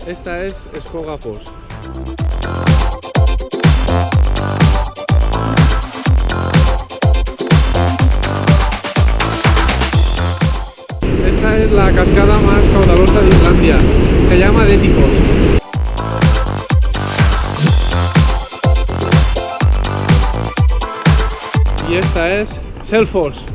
Esta es Skogafoss. Esta es la cascada más caudalosa de Islandia. Se llama Detifoss. Y esta es Selfoss.